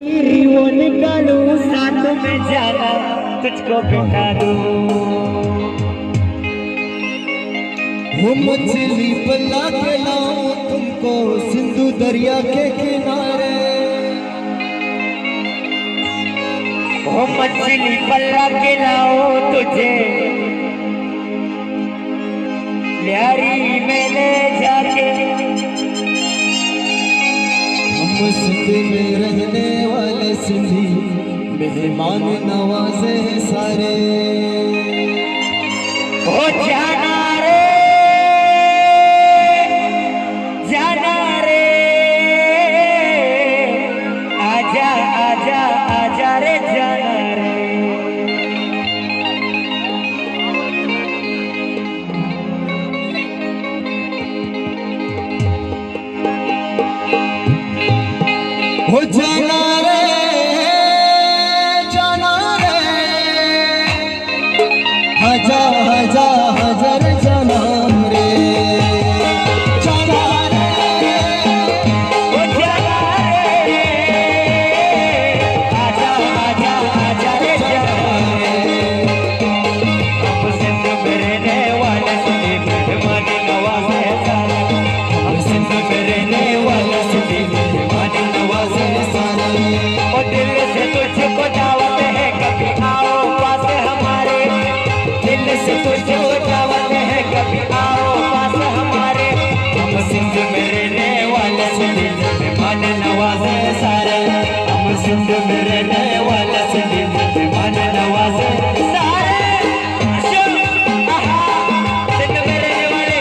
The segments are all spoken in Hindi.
वो निकालूं साथ में जाना तुझको बिठा दूं। वो मछली पल्ला के लाऊं तुमको सिंधु दरिया के किनारे। वो मछली पल्ला के लाऊं तुझे लियारी में ले जाके। हम सिंध में रहने वाले सिंधी मेहमान नवाजे सारे। हो जाना रे जाना रे, आजा आजा आजा रे जाना रे। हो जाना रे जाना रे, आजा आजा आजा रे जाना रे जाना रे। हो जाना रे आजा आजा आजा रे जाना रे। हम सिंध में रहने वाले सिंधी मेहमान नवाजे सारे। हम सिंध में रहने वाले सिंधी मेहमान नवाजे सारे। और दिल से तुझको दावत है कभी आओ पास हमारे। दिल से तुझको दावत है कभी आओ पास हमारे। हम सिंध में रहने वाले सिंधी मेहमान नवाजे सारे। हम सिंध में रहने वाले सिंधी मेहमान नवाजे सारे। आहा, सिंध में रहने वाले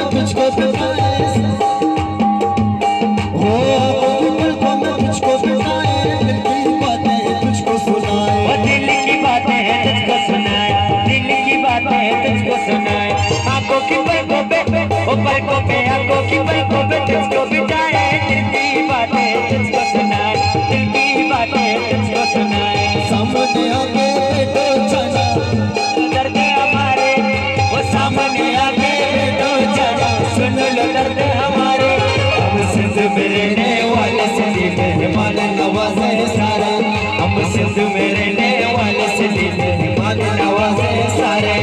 तुझको बिठाए हो, पल में तुझको बिठाए, दिल की बातें तुझको सुनाए। वो दिल की बातें हैं तुझको सुनाए, दिल की बातें हैं तुझको सुनाए। आंखों की पलकों पे ओ पलकों पे आंखों की पलकों पे तुझको बिठाए। दिल की बातें तुझको सुनाए, दिल की बातें तुझको सुनाए। सामने आके बैठो जाना दर्द हमारे, वो सामने आके बैठो जाना सुन लो दर्द हमारे। हम सिंध में रहने वाले सिंधी मेहमान नवाजे सारे। हम सिंध में रहने वाले सिंधी मेहमान नवाजे सारे।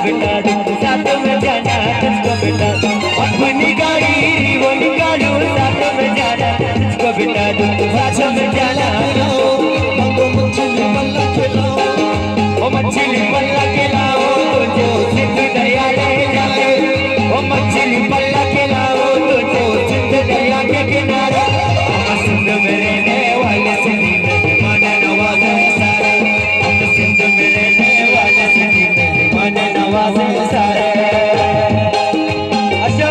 बिठा दूं साथ में जाना तुझको बिठा दूं। अपनी गाड़ी वो निकालूं साथ में जाना तुझको बिठा दूं। साथ में जाना हमको मछली पल्ला खिलाओ, वो मछली पल्ला खिलाओ तुझे सिंध दरिया ले जाके। वो मछली पल्ला खिलाओ तुझे सिंध दरिया के किनारे। हम सिंध में रहने वाले सिंधी मेहमान नवाजे सारे। हम सिंध में रहने वाले सिंधी मेहमान नवाजे सारे। अच्छा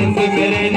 सिंध में रहने